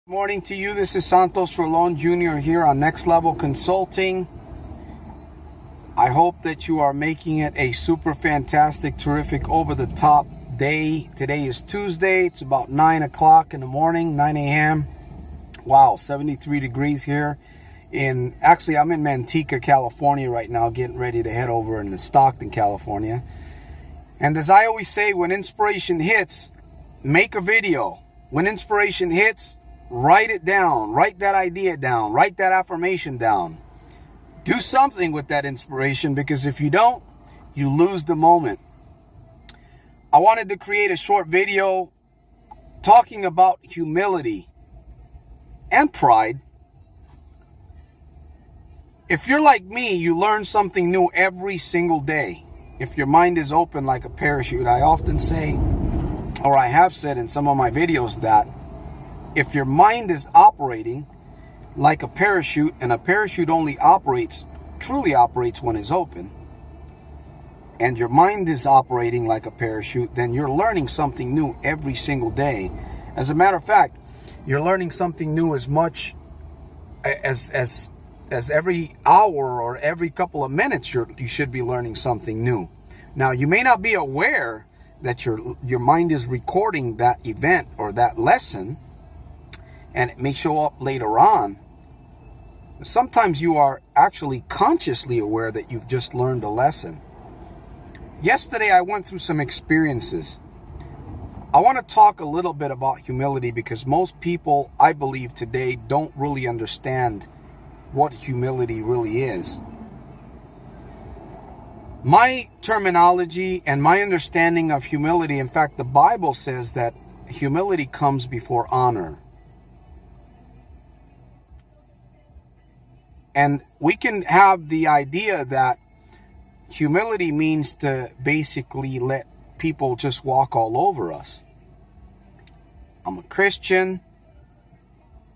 Morning to you. This is Santos Rolon Jr. here on Next Level Consulting. I hope that you are making it a super fantastic, terrific, over-the-top day. Today is Tuesday. It's about 9 o'clock in the morning, 9 a.m. Wow, 73 degrees here. I'm in Manteca, California right now, getting ready to head over into Stockton, California. And as I always say, when inspiration hits, make a video. When inspiration hits, write it down, write that idea down, write that affirmation down. Do something with that inspiration, because if you don't, you lose the moment. I wanted to create a short video talking about humility and pride. If you're like me, you learn something new every single day. If your mind is open like a parachute, I often say, or I have said in some of my videos, that if your mind is operating like a parachute, and a parachute only truly operates when it's open, and your mind is operating like a parachute, then you're learning something new every single day. As a matter of fact, you're learning something new as much as every hour or every couple of minutes. You should be learning something new. Now, you may not be aware that your mind is recording that event or that lesson, and it may show up later on. Sometimes you are actually consciously aware that you've just learned a lesson. Yesterday, I went through some experiences. I want to talk a little bit about humility, because most people, I believe today, don't really understand what humility really is. My terminology and my understanding of humility, in fact, the Bible says that humility comes before honor. And we can have the idea that humility means to basically let people just walk all over us. I'm a Christian.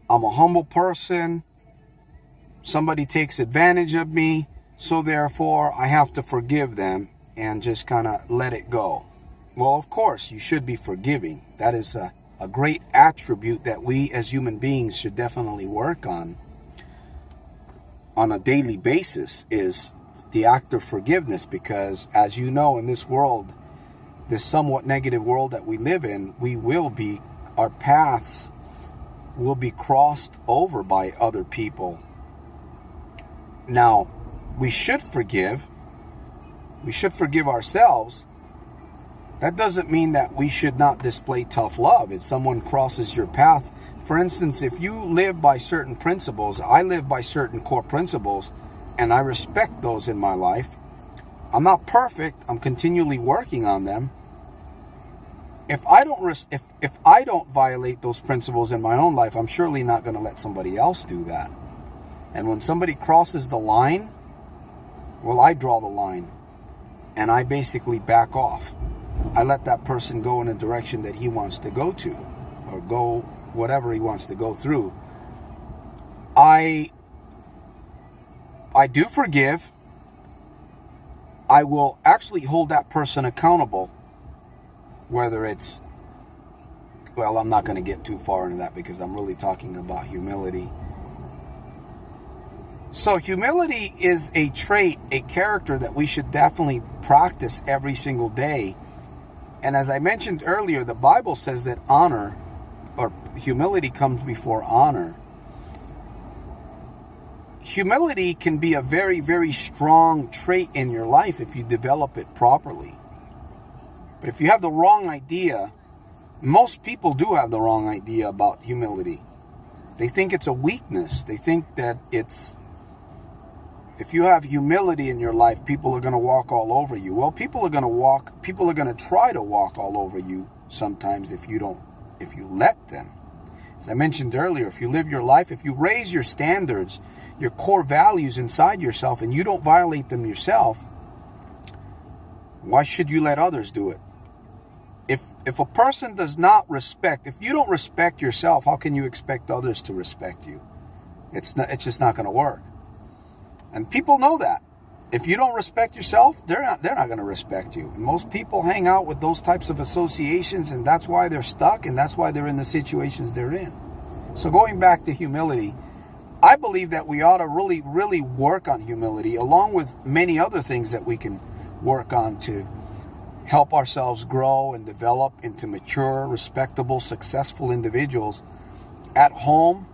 I'm a humble person. Somebody takes advantage of me, so therefore I have to forgive them and just kind of let it go. Well, of course, you should be forgiving. That is a great attribute that we as human beings should definitely work on a daily basis, is the act of forgiveness. Because as you know, in this world, this somewhat negative world that we live in, our paths will be crossed over by other people. Now, we should forgive ourselves. That doesn't mean that we should not display tough love if someone crosses your path. For instance, if you live by certain principles, I live by certain core principles, and I respect those in my life. I'm not perfect. I'm continually working on them. If I don't violate those principles in my own life, I'm surely not going to let somebody else do that. And when somebody crosses the line, well, I draw the line, and I basically back off. I let that person go in a direction that he wants to go to, or go whatever he wants to go through. I do forgive. I will actually hold that person accountable, whether it's, well, I'm not going to get too far into that because I'm really talking about humility. So humility is a trait, a character that we should definitely practice every single day. And as I mentioned earlier, the Bible says that honor or humility comes before honor. Humility can be a very, very strong trait in your life if you develop it properly. But if you have the wrong idea, most people do have the wrong idea about humility. They think it's a weakness. They think that if you have humility in your life, people are going to walk all over you. Well, people are going to try to walk all over you sometimes if you let them. As I mentioned earlier, if you live your life, if you raise your standards, your core values inside yourself, and you don't violate them yourself, why should you let others do it? If a person does not respect, if you don't respect yourself, how can you expect others to respect you? It's just not going to work. And people know that. If you don't respect yourself, they're not going to respect you. And most people hang out with those types of associations, and that's why they're stuck, and that's why they're in the situations they're in. So going back to humility, I believe that we ought to really, really work on humility, along with many other things that we can work on to help ourselves grow and develop into mature, respectable, successful individuals at home,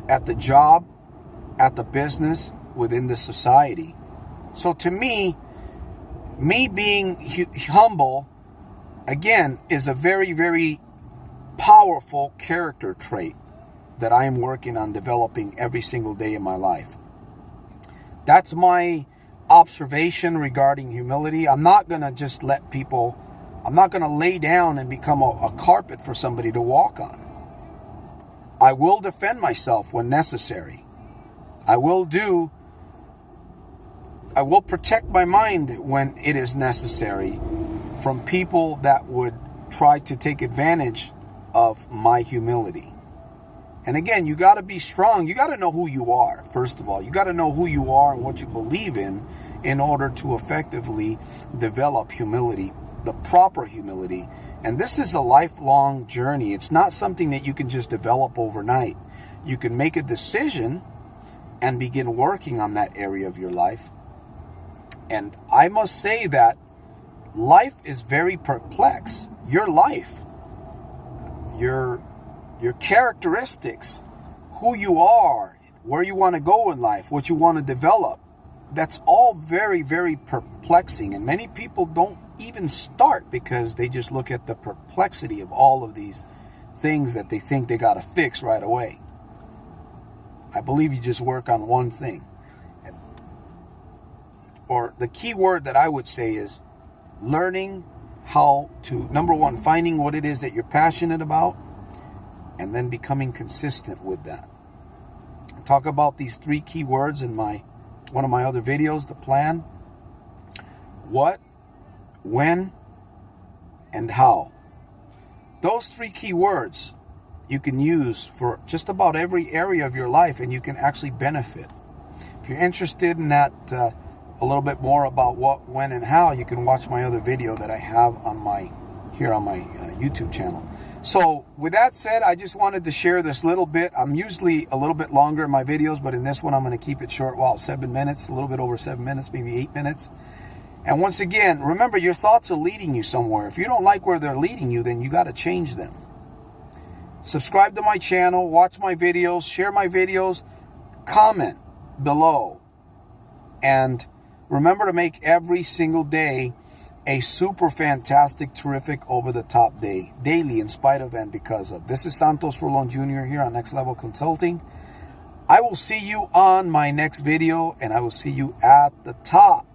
at the job, at the business, within the society. So to me being humble, again, is a very, very powerful character trait that I am working on developing every single day in my life. That's my observation regarding humility. I'm not going to just I'm not going to lay down and become a carpet for somebody to walk on. I will defend myself when necessary. I will protect my mind when it is necessary from people that would try to take advantage of my humility. And again, you got to be strong. You got to know who you are, first of all. You got to know who you are and what you believe in order to effectively develop humility, the proper humility. And this is a lifelong journey. It's not something that you can just develop overnight. You can make a decision and begin working on that area of your life. And I must say that life is very perplexed. Your life, your characteristics, who you are, where you want to go in life, what you want to develop, that's all very, very perplexing. And many people don't even start because they just look at the perplexity of all of these things that they think they got to fix right away. I believe you just work on one thing. Or the key word that I would say is learning how to, number one, finding what it is that you're passionate about, and then becoming consistent with that. I talk about these 3 key words in one of my other videos, the plan. What, when, and how. Those 3 key words you can use for just about every area of your life, and you can actually benefit. If you're interested in that, a little bit more about what, when, and how, you can watch my other video that I have on my YouTube channel. So with that said, I just wanted to share this little bit. I'm usually a little bit longer in my videos, but in this one I'm going to keep it short. Well, 7 minutes, a little bit over 7 minutes, maybe 8 minutes. And once again, remember, your thoughts are leading you somewhere. If you don't like where they're leading you, then you got to change them. Subscribe to my channel, watch my videos, share my videos, comment below, and remember to make every single day a super fantastic, terrific, over-the-top day. Daily, in spite of and because of. This is Santos Rolon Jr. here on Next Level Consulting. I will see you on my next video, and I will see you at the top.